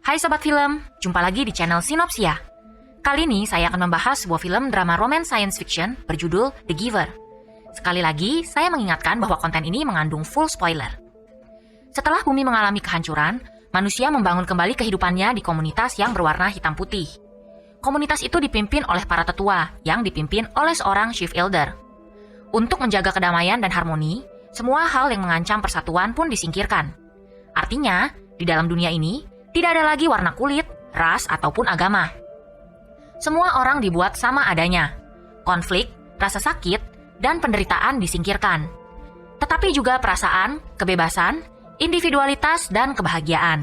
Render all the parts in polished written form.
Hai Sobat Film, jumpa lagi di channel Sinopsia. Kali ini saya akan membahas sebuah film drama romance science fiction berjudul The Giver. Sekali lagi, saya mengingatkan bahwa konten ini mengandung full spoiler. Setelah bumi mengalami kehancuran, manusia membangun kembali kehidupannya di komunitas yang berwarna hitam putih. Komunitas itu dipimpin oleh para tetua yang dipimpin oleh seorang Chief Elder. Untuk menjaga kedamaian dan harmoni, semua hal yang mengancam persatuan pun disingkirkan. Artinya, di dalam dunia ini, tidak ada lagi warna kulit, ras, ataupun agama. Semua orang dibuat sama adanya. Konflik, rasa sakit, dan penderitaan disingkirkan. Tetapi juga perasaan, kebebasan, individualitas, dan kebahagiaan.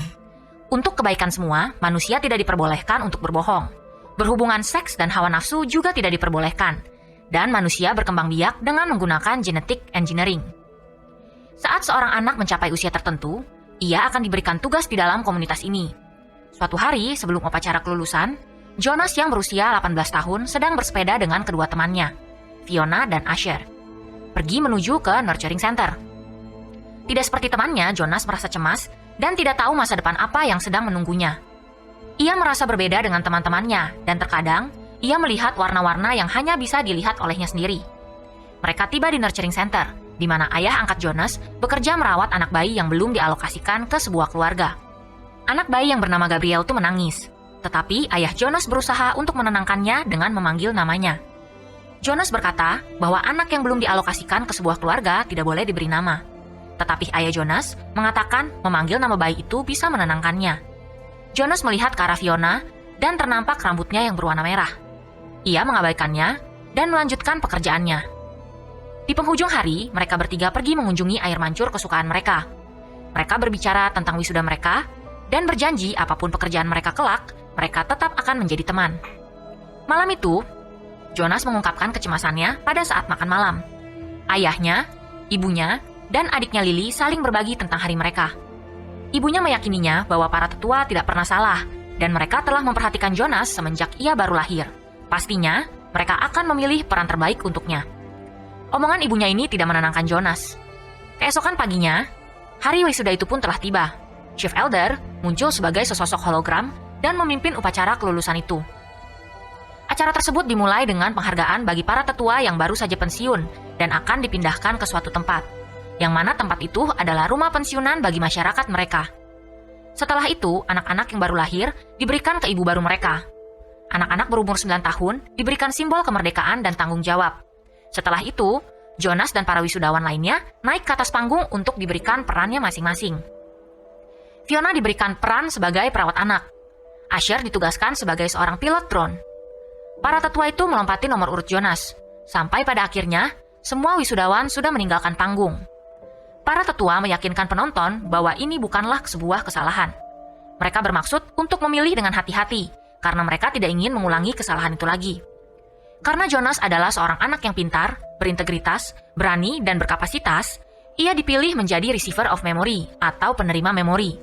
Untuk kebaikan semua, manusia tidak diperbolehkan untuk berbohong. Berhubungan seks dan hawa nafsu juga tidak diperbolehkan. Dan manusia berkembang biak dengan menggunakan genetic engineering. Saat seorang anak mencapai usia tertentu, ia akan diberikan tugas di dalam komunitas ini. Suatu hari sebelum upacara kelulusan, Jonas yang berusia 18 tahun sedang bersepeda dengan kedua temannya, Fiona dan Asher, pergi menuju ke Nurturing Center. Tidak seperti temannya, Jonas merasa cemas dan tidak tahu masa depan apa yang sedang menunggunya. Ia merasa berbeda dengan teman-temannya dan terkadang ia melihat warna-warna yang hanya bisa dilihat olehnya sendiri. Mereka tiba di Nurturing Center, di mana ayah angkat Jonas bekerja merawat anak bayi yang belum dialokasikan ke sebuah keluarga. Anak bayi yang bernama Gabriel itu menangis, tetapi ayah Jonas berusaha untuk menenangkannya dengan memanggil namanya. Jonas berkata bahwa anak yang belum dialokasikan ke sebuah keluarga tidak boleh diberi nama. Tetapi ayah Jonas mengatakan memanggil nama bayi itu bisa menenangkannya. Jonas melihat ke arah Fiona dan ternampak rambutnya yang berwarna merah. Ia mengabaikannya dan melanjutkan pekerjaannya. Di penghujung hari, mereka bertiga pergi mengunjungi air mancur kesukaan mereka. Mereka berbicara tentang wisuda mereka dan berjanji apapun pekerjaan mereka kelak, mereka tetap akan menjadi teman. Malam itu, Jonas mengungkapkan kecemasannya pada saat makan malam. Ayahnya, ibunya, dan adiknya Lily saling berbagi tentang hari mereka. Ibunya meyakininya bahwa para tetua tidak pernah salah dan mereka telah memperhatikan Jonas semenjak ia baru lahir. Pastinya, mereka akan memilih peran terbaik untuknya. Omongan ibunya ini tidak menenangkan Jonas. Keesokan paginya, hari wisuda itu pun telah tiba. Chief Elder muncul sebagai sesosok hologram dan memimpin upacara kelulusan itu. Acara tersebut dimulai dengan penghargaan bagi para tetua yang baru saja pensiun dan akan dipindahkan ke suatu tempat, yang mana tempat itu adalah rumah pensiunan bagi masyarakat mereka. Setelah itu, anak-anak yang baru lahir diberikan ke ibu baru mereka. Anak-anak berumur 9 tahun diberikan simbol kemerdekaan dan tanggung jawab. Setelah itu, Jonas dan para wisudawan lainnya naik ke atas panggung untuk diberikan perannya masing-masing. Fiona diberikan peran sebagai perawat anak. Asher ditugaskan sebagai seorang pilot drone. Para tetua itu melompati nomor urut Jonas. Sampai pada akhirnya, semua wisudawan sudah meninggalkan panggung. Para tetua meyakinkan penonton bahwa ini bukanlah sebuah kesalahan. Mereka bermaksud untuk memilih dengan hati-hati, karena mereka tidak ingin mengulangi kesalahan itu lagi. Karena Jonas adalah seorang anak yang pintar, berintegritas, berani, dan berkapasitas, ia dipilih menjadi receiver of memory atau penerima memori.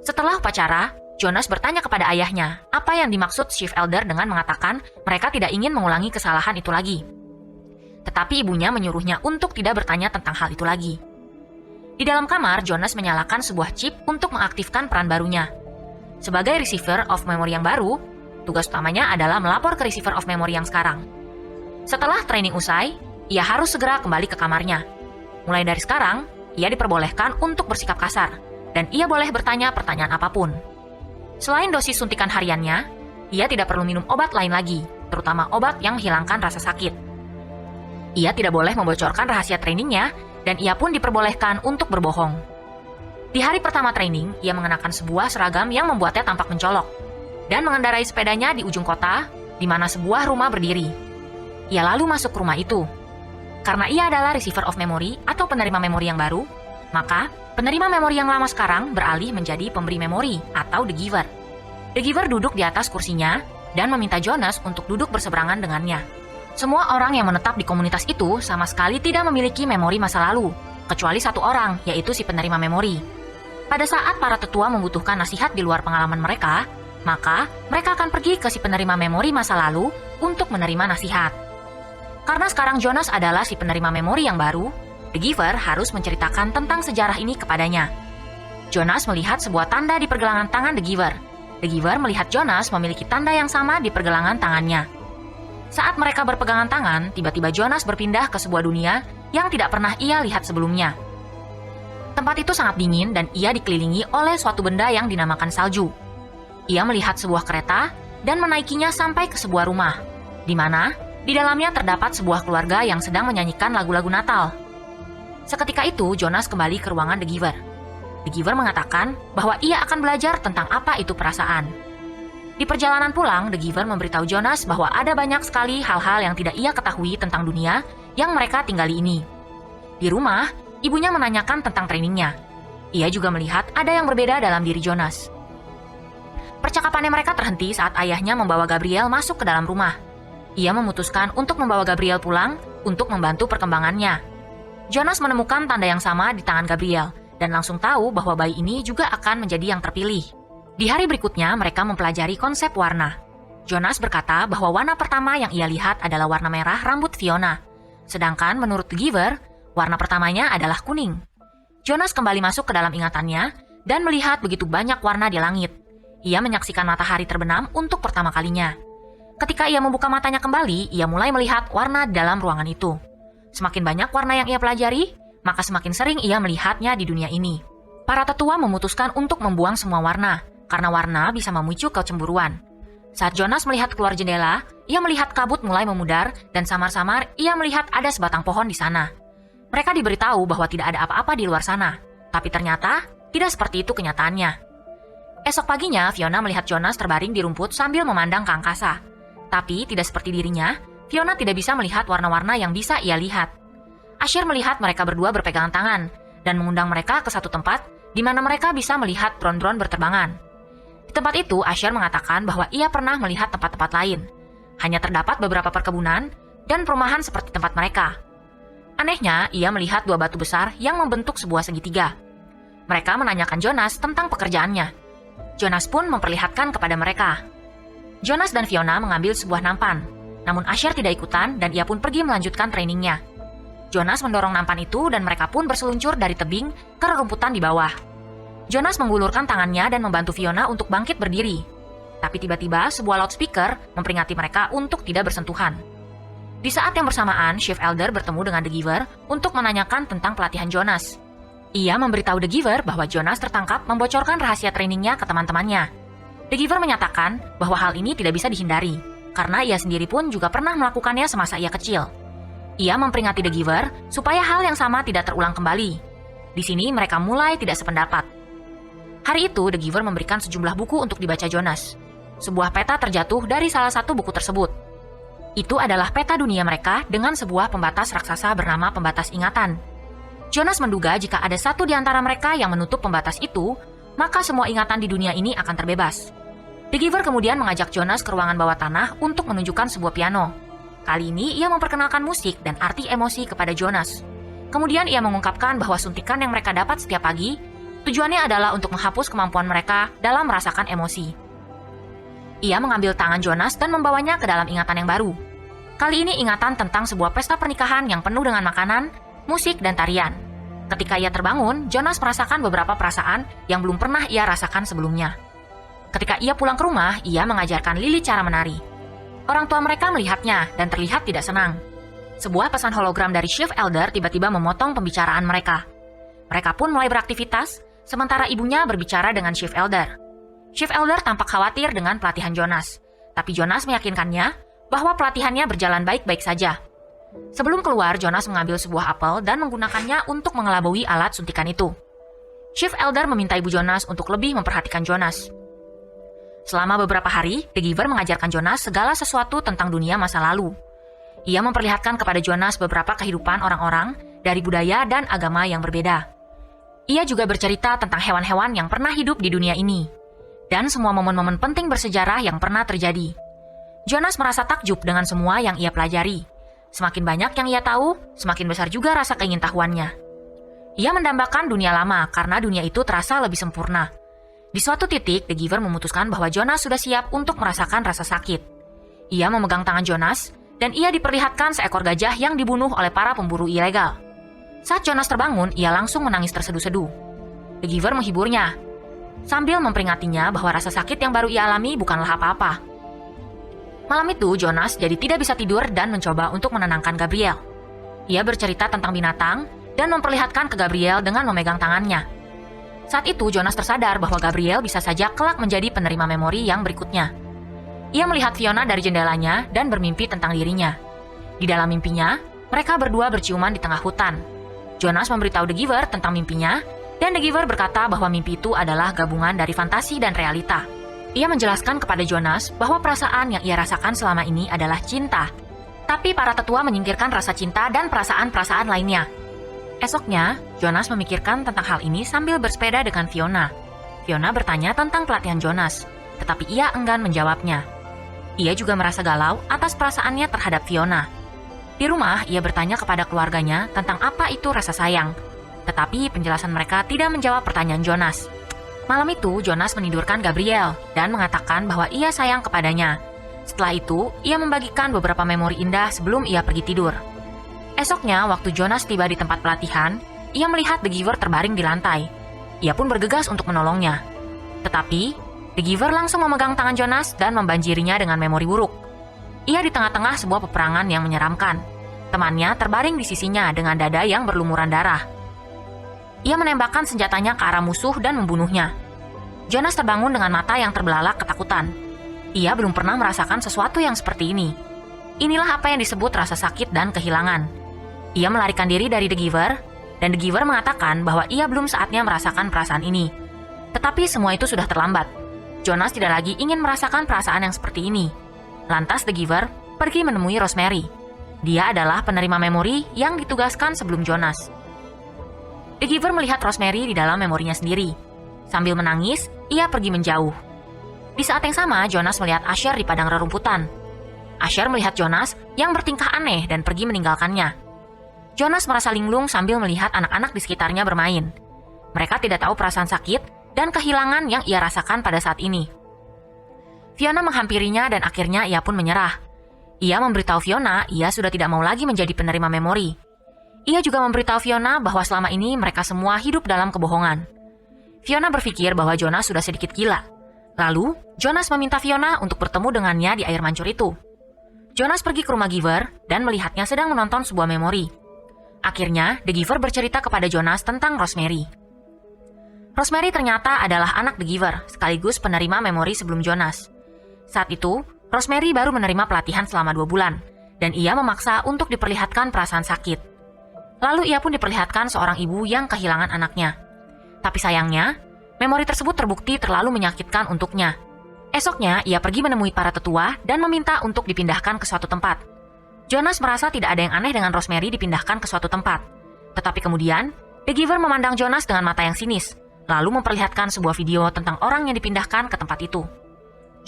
Setelah upacara, Jonas bertanya kepada ayahnya apa yang dimaksud Chief Elder dengan mengatakan mereka tidak ingin mengulangi kesalahan itu lagi. Tetapi ibunya menyuruhnya untuk tidak bertanya tentang hal itu lagi. Di dalam kamar, Jonas menyalakan sebuah chip untuk mengaktifkan peran barunya. Sebagai receiver of memory yang baru, tugas utamanya adalah melapor ke receiver of memory yang sekarang. Setelah training usai, ia harus segera kembali ke kamarnya. Mulai dari sekarang, ia diperbolehkan untuk bersikap kasar, dan ia boleh bertanya pertanyaan apapun. Selain dosis suntikan hariannya, ia tidak perlu minum obat lain lagi, terutama obat yang menghilangkan rasa sakit. Ia tidak boleh membocorkan rahasia trainingnya, dan ia pun diperbolehkan untuk berbohong. Di hari pertama training, ia mengenakan sebuah seragam yang membuatnya tampak mencolok, dan mengendarai sepedanya di ujung kota, di mana sebuah rumah berdiri. Ia lalu masuk ke rumah itu. Karena ia adalah receiver of memory atau penerima memori yang baru, maka penerima memori yang lama sekarang beralih menjadi pemberi memori atau The Giver. The Giver duduk di atas kursinya dan meminta Jonas untuk duduk berseberangan dengannya. Semua orang yang menetap di komunitas itu sama sekali tidak memiliki memori masa lalu, kecuali satu orang, yaitu si penerima memori. Pada saat para tetua membutuhkan nasihat di luar pengalaman mereka, maka mereka akan pergi ke si penerima memori masa lalu untuk menerima nasihat. Karena sekarang Jonas adalah si penerima memori yang baru, The Giver harus menceritakan tentang sejarah ini kepadanya. Jonas melihat sebuah tanda di pergelangan tangan The Giver, The Giver melihat Jonas memiliki tanda yang sama di pergelangan tangannya. Saat mereka berpegangan tangan, tiba-tiba Jonas berpindah ke sebuah dunia yang tidak pernah ia lihat sebelumnya. Tempat itu sangat dingin dan ia dikelilingi oleh suatu benda yang dinamakan salju. Ia melihat sebuah kereta dan menaikinya sampai ke sebuah rumah, di mana di dalamnya terdapat sebuah keluarga yang sedang menyanyikan lagu-lagu Natal. Seketika itu, Jonas kembali ke ruangan The Giver. The Giver mengatakan bahwa ia akan belajar tentang apa itu perasaan. Di perjalanan pulang, The Giver memberitahu Jonas bahwa ada banyak sekali hal-hal yang tidak ia ketahui tentang dunia yang mereka tinggali ini. Di rumah, ibunya menanyakan tentang trainingnya. Ia juga melihat ada yang berbeda dalam diri Jonas. Percakapannya mereka terhenti saat ayahnya membawa Gabriel masuk ke dalam rumah. Ia memutuskan untuk membawa Gabriel pulang untuk membantu perkembangannya. Jonas menemukan tanda yang sama di tangan Gabriel dan langsung tahu bahwa bayi ini juga akan menjadi yang terpilih. Di hari berikutnya, mereka mempelajari konsep warna. Jonas berkata bahwa warna pertama yang ia lihat adalah warna merah rambut Fiona. Sedangkan menurut The Giver, warna pertamanya adalah kuning. Jonas kembali masuk ke dalam ingatannya dan melihat begitu banyak warna di langit. Ia menyaksikan matahari terbenam untuk pertama kalinya. Ketika ia membuka matanya kembali, ia mulai melihat warna di dalam ruangan itu. Semakin banyak warna yang ia pelajari, maka semakin sering ia melihatnya di dunia ini. Para tetua memutuskan untuk membuang semua warna, karena warna bisa memicu kecemburuan. Saat Jonas melihat keluar jendela, ia melihat kabut mulai memudar dan samar-samar ia melihat ada sebatang pohon di sana. Mereka diberitahu bahwa tidak ada apa-apa di luar sana, tapi ternyata tidak seperti itu kenyataannya. Esok paginya, Fiona melihat Jonas terbaring di rumput sambil memandang ke angkasa. Tapi tidak seperti dirinya, Fiona tidak bisa melihat warna-warna yang bisa ia lihat. Asher melihat mereka berdua berpegangan tangan dan mengundang mereka ke satu tempat di mana mereka bisa melihat drone-drone berterbangan. Di tempat itu, Asher mengatakan bahwa ia pernah melihat tempat-tempat lain. Hanya terdapat beberapa perkebunan dan perumahan seperti tempat mereka. Anehnya, ia melihat dua batu besar yang membentuk sebuah segitiga. Mereka menanyakan Jonas tentang pekerjaannya. Jonas pun memperlihatkan kepada mereka. Jonas dan Fiona mengambil sebuah nampan, namun Asher tidak ikutan dan ia pun pergi melanjutkan trainingnya. Jonas mendorong nampan itu dan mereka pun berseluncur dari tebing ke rerumputan di bawah. Jonas menggulurkan tangannya dan membantu Fiona untuk bangkit berdiri. Tapi tiba-tiba sebuah loudspeaker memperingati mereka untuk tidak bersentuhan. Di saat yang bersamaan, Chief Elder bertemu dengan The Giver untuk menanyakan tentang pelatihan Jonas. Ia memberitahu The Giver bahwa Jonas tertangkap membocorkan rahasia trainingnya ke teman-temannya. The Giver menyatakan bahwa hal ini tidak bisa dihindari, karena ia sendiri pun juga pernah melakukannya semasa ia kecil. Ia memperingati The Giver supaya hal yang sama tidak terulang kembali. Di sini mereka mulai tidak sependapat. Hari itu, The Giver memberikan sejumlah buku untuk dibaca Jonas. Sebuah peta terjatuh dari salah satu buku tersebut. Itu adalah peta dunia mereka dengan sebuah pembatas raksasa bernama pembatas ingatan. Jonas menduga jika ada satu di antara mereka yang menutup pembatas itu, maka semua ingatan di dunia ini akan terbebas. The Giver kemudian mengajak Jonas ke ruangan bawah tanah untuk menunjukkan sebuah piano. Kali ini ia memperkenalkan musik dan arti emosi kepada Jonas. Kemudian ia mengungkapkan bahwa suntikan yang mereka dapat setiap pagi tujuannya adalah untuk menghapus kemampuan mereka dalam merasakan emosi. Ia mengambil tangan Jonas dan membawanya ke dalam ingatan yang baru. Kali ini ingatan tentang sebuah pesta pernikahan yang penuh dengan makanan, musik, dan tarian. Ketika ia terbangun, Jonas merasakan beberapa perasaan yang belum pernah ia rasakan sebelumnya. Ketika ia pulang ke rumah, ia mengajarkan Lily cara menari. Orang tua mereka melihatnya dan terlihat tidak senang. Sebuah pesan hologram dari Chief Elder tiba-tiba memotong pembicaraan mereka. Mereka pun mulai beraktivitas, sementara ibunya berbicara dengan Chief Elder. Chief Elder tampak khawatir dengan pelatihan Jonas, tapi Jonas meyakinkannya bahwa pelatihannya berjalan baik-baik saja. Sebelum keluar, Jonas mengambil sebuah apel dan menggunakannya untuk mengelabui alat suntikan itu. Chief Elder meminta ibu Jonas untuk lebih memperhatikan Jonas. Selama beberapa hari, The Giver mengajarkan Jonas segala sesuatu tentang dunia masa lalu. Ia memperlihatkan kepada Jonas beberapa kehidupan orang-orang dari budaya dan agama yang berbeda. Ia juga bercerita tentang hewan-hewan yang pernah hidup di dunia ini, dan semua momen-momen penting bersejarah yang pernah terjadi. Jonas merasa takjub dengan semua yang ia pelajari. Semakin banyak yang ia tahu, semakin besar juga rasa keingintahuannya. Ia mendambakan dunia lama karena dunia itu terasa lebih sempurna. Di suatu titik, The Giver memutuskan bahwa Jonas sudah siap untuk merasakan rasa sakit. Ia memegang tangan Jonas, dan ia diperlihatkan seekor gajah yang dibunuh oleh para pemburu ilegal. Saat Jonas terbangun, ia langsung menangis terseduh-seduh. The Giver menghiburnya. sambil memperingatinya bahwa rasa sakit yang baru ia alami bukanlah apa-apa. Malam itu, Jonas jadi tidak bisa tidur dan mencoba untuk menenangkan Gabriel. Ia bercerita tentang binatang dan memperlihatkan ke Gabriel dengan memegang tangannya. Saat itu, Jonas tersadar bahwa Gabriel bisa saja kelak menjadi penerima memori yang berikutnya. Ia melihat Fiona dari jendelanya dan bermimpi tentang dirinya. Di dalam mimpinya, mereka berdua berciuman di tengah hutan. Jonas memberitahu The Giver tentang mimpinya, dan The Giver berkata bahwa mimpi itu adalah gabungan dari fantasi dan realita. Ia menjelaskan kepada Jonas bahwa perasaan yang ia rasakan selama ini adalah cinta. Tapi para tetua menyingkirkan rasa cinta dan perasaan-perasaan lainnya. Esoknya, Jonas memikirkan tentang hal ini sambil bersepeda dengan Fiona. Fiona bertanya tentang pelatihan Jonas, tetapi ia enggan menjawabnya. Ia juga merasa galau atas perasaannya terhadap Fiona. Di rumah, ia bertanya kepada keluarganya tentang apa itu rasa sayang. Tetapi penjelasan mereka tidak menjawab pertanyaan Jonas. Malam itu, Jonas menidurkan Gabriel dan mengatakan bahwa ia sayang kepadanya. Setelah itu, ia membagikan beberapa memori indah sebelum ia pergi tidur. Esoknya, waktu Jonas tiba di tempat pelatihan, ia melihat The Giver terbaring di lantai. Ia pun bergegas untuk menolongnya. Tetapi, The Giver langsung memegang tangan Jonas dan membanjirinya dengan memori buruk. Ia di tengah-tengah sebuah peperangan yang menyeramkan. Temannya terbaring di sisinya dengan dada yang berlumuran darah. Ia menembakkan senjatanya ke arah musuh dan membunuhnya. Jonas terbangun dengan mata yang terbelalak ketakutan. Ia belum pernah merasakan sesuatu yang seperti ini. Inilah apa yang disebut rasa sakit dan kehilangan. Ia melarikan diri dari The Giver, dan The Giver mengatakan bahwa ia belum saatnya merasakan perasaan ini. Tetapi semua itu sudah terlambat. Jonas tidak lagi ingin merasakan perasaan yang seperti ini. Lantas The Giver pergi menemui Rosemary. Dia adalah penerima memori yang ditugaskan sebelum Jonas. The Giver melihat Rosemary di dalam memorinya sendiri. Sambil menangis, ia pergi menjauh. Di saat yang sama, Jonas melihat Asher di padang rerumputan. Asher melihat Jonas yang bertingkah aneh dan pergi meninggalkannya. Jonas merasa linglung sambil melihat anak-anak di sekitarnya bermain. Mereka tidak tahu perasaan sakit dan kehilangan yang ia rasakan pada saat ini. Fiona menghampirinya dan akhirnya ia pun menyerah. Ia memberitahu Fiona ia sudah tidak mau lagi menjadi penerima memori. Ia juga memberitahu Fiona bahwa selama ini mereka semua hidup dalam kebohongan. Fiona berpikir bahwa Jonas sudah sedikit gila. Lalu, Jonas meminta Fiona untuk bertemu dengannya di air mancur itu. Jonas pergi ke rumah Giver dan melihatnya sedang menonton sebuah memori. Akhirnya, The Giver bercerita kepada Jonas tentang Rosemary. Rosemary ternyata adalah anak The Giver, sekaligus penerima memori sebelum Jonas. Saat itu, Rosemary baru menerima pelatihan selama 2 bulan, dan ia memaksa untuk diperlihatkan perasaan sakit. Lalu ia pun diperlihatkan seorang ibu yang kehilangan anaknya. Tapi sayangnya, memori tersebut terbukti terlalu menyakitkan untuknya. Esoknya, ia pergi menemui para tetua dan meminta untuk dipindahkan ke suatu tempat. Jonas merasa tidak ada yang aneh dengan Rosemary dipindahkan ke suatu tempat. Tetapi kemudian, The Giver memandang Jonas dengan mata yang sinis, lalu memperlihatkan sebuah video tentang orang yang dipindahkan ke tempat itu.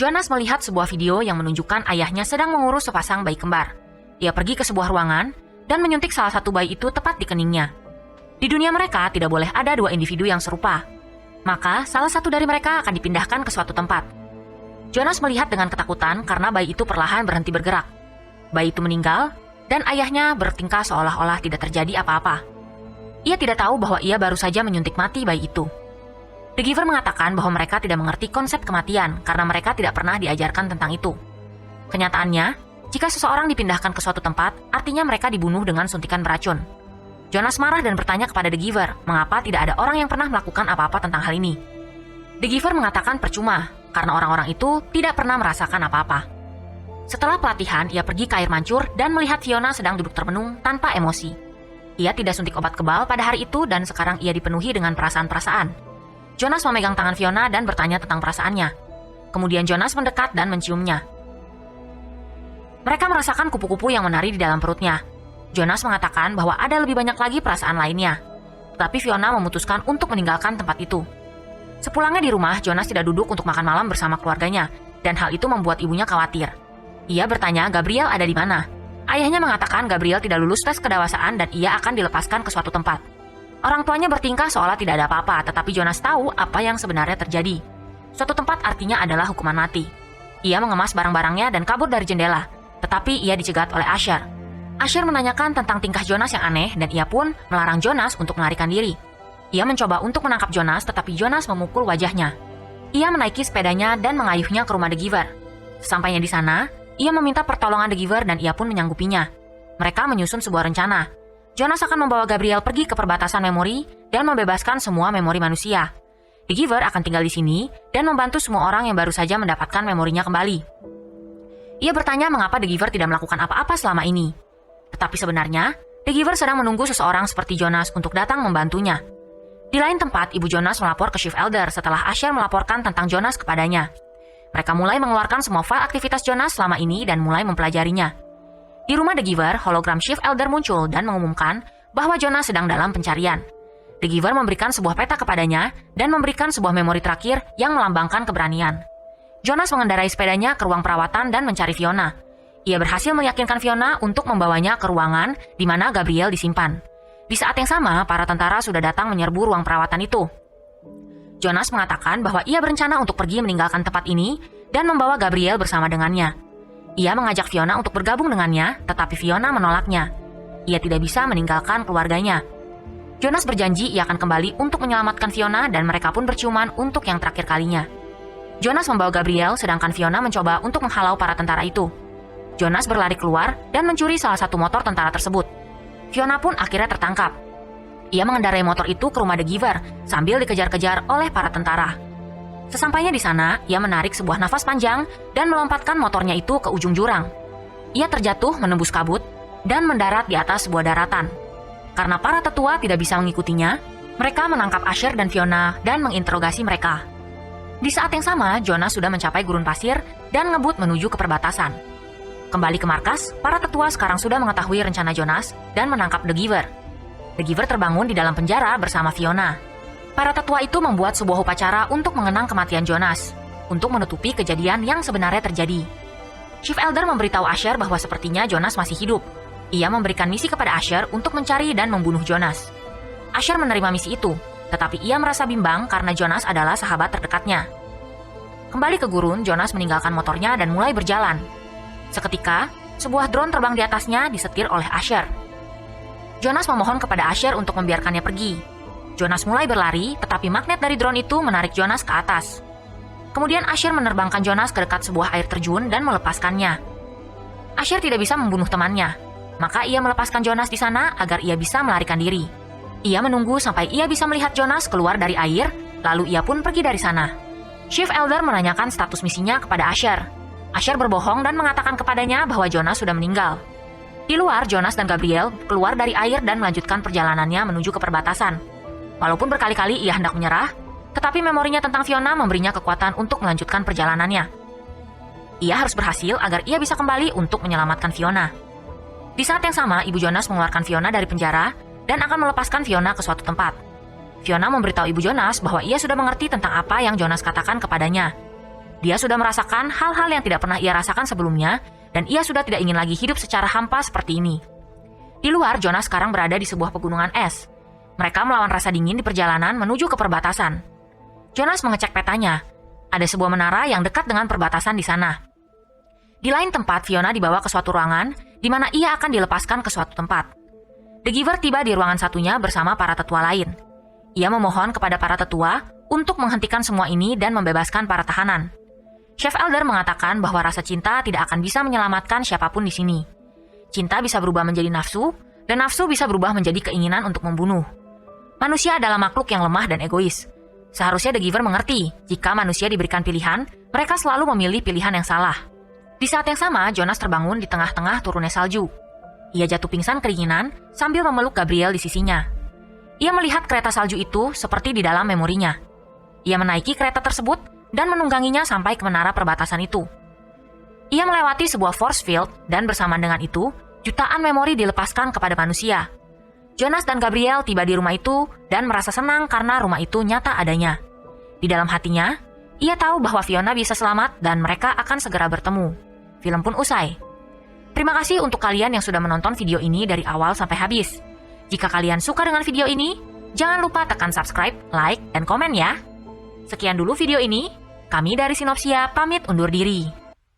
Jonas melihat sebuah video yang menunjukkan ayahnya sedang mengurus sepasang bayi kembar. Ia pergi ke sebuah ruangan dan menyuntik salah satu bayi itu tepat di keningnya. Di dunia mereka tidak boleh ada 2 individu yang serupa. Maka salah satu dari mereka akan dipindahkan ke suatu tempat. Jonas melihat dengan ketakutan karena bayi itu perlahan berhenti bergerak. Bayi itu meninggal dan ayahnya bertingkah seolah-olah tidak terjadi apa-apa. Ia tidak tahu bahwa ia baru saja menyuntik mati bayi itu. The Giver mengatakan bahwa mereka tidak mengerti konsep kematian karena mereka tidak pernah diajarkan tentang itu. Kenyataannya, jika seseorang dipindahkan ke suatu tempat, artinya mereka dibunuh dengan suntikan beracun. Jonas marah dan bertanya kepada The Giver, mengapa tidak ada orang yang pernah melakukan apa-apa tentang hal ini. The Giver mengatakan percuma, karena orang-orang itu tidak pernah merasakan apa-apa. Setelah pelatihan, ia pergi ke air mancur dan melihat Fiona sedang duduk termenung tanpa emosi. Ia tidak suntik obat kebal pada hari itu dan sekarang ia dipenuhi dengan perasaan-perasaan. Jonas memegang tangan Fiona dan bertanya tentang perasaannya. Kemudian Jonas mendekat dan menciumnya. Mereka merasakan kupu-kupu yang menari di dalam perutnya. Jonas mengatakan bahwa ada lebih banyak lagi perasaan lainnya. Tetapi Fiona memutuskan untuk meninggalkan tempat itu. Sepulangnya di rumah, Jonas tidak duduk untuk makan malam bersama keluarganya, dan hal itu membuat ibunya khawatir. Ia bertanya Gabriel ada di mana. Ayahnya mengatakan Gabriel tidak lulus tes kedewasaan dan ia akan dilepaskan ke suatu tempat. Orang tuanya bertingkah seolah tidak ada apa-apa, tetapi Jonas tahu apa yang sebenarnya terjadi. Suatu tempat artinya adalah hukuman mati. Ia mengemas barang-barangnya dan kabur dari jendela. Tetapi ia dicegat oleh Asher. Asher menanyakan tentang tingkah Jonas yang aneh dan ia pun melarang Jonas untuk melarikan diri. Ia mencoba untuk menangkap Jonas, tetapi Jonas memukul wajahnya. Ia menaiki sepedanya dan mengayuhnya ke rumah The Giver. Sesampainya di sana, ia meminta pertolongan The Giver dan ia pun menyanggupinya. Mereka menyusun sebuah rencana. Jonas akan membawa Gabriel pergi ke perbatasan memori dan membebaskan semua memori manusia. The Giver akan tinggal di sini dan membantu semua orang yang baru saja mendapatkan memorinya kembali. Ia bertanya mengapa The Giver tidak melakukan apa-apa selama ini. Tetapi sebenarnya, The Giver sedang menunggu seseorang seperti Jonas untuk datang membantunya. Di lain tempat, ibu Jonas melapor ke Chief Elder setelah Asher melaporkan tentang Jonas kepadanya. Mereka mulai mengeluarkan semua file aktivitas Jonas selama ini dan mulai mempelajarinya. Di rumah The Giver, hologram Chief Elder muncul dan mengumumkan bahwa Jonas sedang dalam pencarian. The Giver memberikan sebuah peta kepadanya dan memberikan sebuah memori terakhir yang melambangkan keberanian. Jonas mengendarai sepedanya ke ruang perawatan dan mencari Fiona. Ia berhasil meyakinkan Fiona untuk membawanya ke ruangan di mana Gabriel disimpan. Di saat yang sama, para tentara sudah datang menyerbu ruang perawatan itu. Jonas mengatakan bahwa ia berencana untuk pergi meninggalkan tempat ini dan membawa Gabriel bersama dengannya. Ia mengajak Fiona untuk bergabung dengannya, tetapi Fiona menolaknya. Ia tidak bisa meninggalkan keluarganya. Jonas berjanji ia akan kembali untuk menyelamatkan Fiona dan mereka pun berciuman untuk yang terakhir kalinya. Jonas membawa Gabriel sedangkan Fiona mencoba untuk menghalau para tentara itu. Jonas berlari keluar dan mencuri salah satu motor tentara tersebut. Fiona pun akhirnya tertangkap. Ia mengendarai motor itu ke rumah The Giver sambil dikejar-kejar oleh para tentara. Sesampainya di sana, ia menarik sebuah nafas panjang dan melompatkan motornya itu ke ujung jurang. Ia terjatuh menembus kabut dan mendarat di atas sebuah daratan. Karena para tetua tidak bisa mengikutinya, mereka menangkap Asher dan Fiona dan menginterogasi mereka. Di saat yang sama, Jonas sudah mencapai gurun pasir dan ngebut menuju ke perbatasan. Kembali ke markas, para tetua sekarang sudah mengetahui rencana Jonas dan menangkap The Giver. The Giver terbangun di dalam penjara bersama Fiona. Para tetua itu membuat sebuah upacara untuk mengenang kematian Jonas, untuk menutupi kejadian yang sebenarnya terjadi. Chief Elder memberitahu Asher bahwa sepertinya Jonas masih hidup. Ia memberikan misi kepada Asher untuk mencari dan membunuh Jonas. Asher menerima misi itu, tetapi ia merasa bimbang karena Jonas adalah sahabat terdekatnya. Kembali ke gurun, Jonas meninggalkan motornya dan mulai berjalan. Seketika, sebuah drone terbang di atasnya disetir oleh Asher. Jonas memohon kepada Asher untuk membiarkannya pergi. Jonas mulai berlari, tetapi magnet dari drone itu menarik Jonas ke atas. Kemudian Asher menerbangkan Jonas ke dekat sebuah air terjun dan melepaskannya. Asher tidak bisa membunuh temannya, maka ia melepaskan Jonas di sana agar ia bisa melarikan diri. Ia menunggu sampai ia bisa melihat Jonas keluar dari air, lalu ia pun pergi dari sana. Chief Elder menanyakan status misinya kepada Asher. Asher berbohong dan mengatakan kepadanya bahwa Jonas sudah meninggal. Di luar, Jonas dan Gabriel keluar dari air dan melanjutkan perjalanannya menuju ke perbatasan. Walaupun berkali-kali ia hendak menyerah, tetapi memorinya tentang Fiona memberinya kekuatan untuk melanjutkan perjalanannya. Ia harus berhasil agar ia bisa kembali untuk menyelamatkan Fiona. Di saat yang sama, ibu Jonas mengeluarkan Fiona dari penjara dan akan melepaskan Fiona ke suatu tempat. Fiona memberitahu ibu Jonas bahwa ia sudah mengerti tentang apa yang Jonas katakan kepadanya. Dia sudah merasakan hal-hal yang tidak pernah ia rasakan sebelumnya, dan ia sudah tidak ingin lagi hidup secara hampa seperti ini. Di luar, Jonas sekarang berada di sebuah pegunungan es. Mereka melawan rasa dingin di perjalanan menuju ke perbatasan. Jonas mengecek petanya. Ada sebuah menara yang dekat dengan perbatasan di sana. Di lain tempat, Fiona dibawa ke suatu ruangan di mana ia akan dilepaskan ke suatu tempat. The Giver tiba di ruangan satunya bersama para tetua lain. Ia memohon kepada para tetua untuk menghentikan semua ini dan membebaskan para tahanan. Chief Elder mengatakan bahwa rasa cinta tidak akan bisa menyelamatkan siapapun di sini. Cinta bisa berubah menjadi nafsu, dan nafsu bisa berubah menjadi keinginan untuk membunuh. Manusia adalah makhluk yang lemah dan egois. Seharusnya The Giver mengerti, jika manusia diberikan pilihan, mereka selalu memilih pilihan yang salah. Di saat yang sama, Jonas terbangun di tengah-tengah turunnya salju. Ia jatuh pingsan kedinginan sambil memeluk Gabriel di sisinya. Ia melihat kereta salju itu seperti di dalam memorinya. Ia menaiki kereta tersebut dan menungganginya sampai ke menara perbatasan itu. Ia melewati sebuah force field dan bersamaan dengan itu, jutaan memori dilepaskan kepada manusia. Jonas dan Gabriel tiba di rumah itu dan merasa senang karena rumah itu nyata adanya. Di dalam hatinya, ia tahu bahwa Fiona bisa selamat dan mereka akan segera bertemu. Film pun usai. Terima kasih untuk kalian yang sudah menonton video ini dari awal sampai habis. Jika kalian suka dengan video ini, jangan lupa tekan subscribe, like, dan komen ya. Sekian dulu video ini. Kami dari Sinopsia pamit undur diri.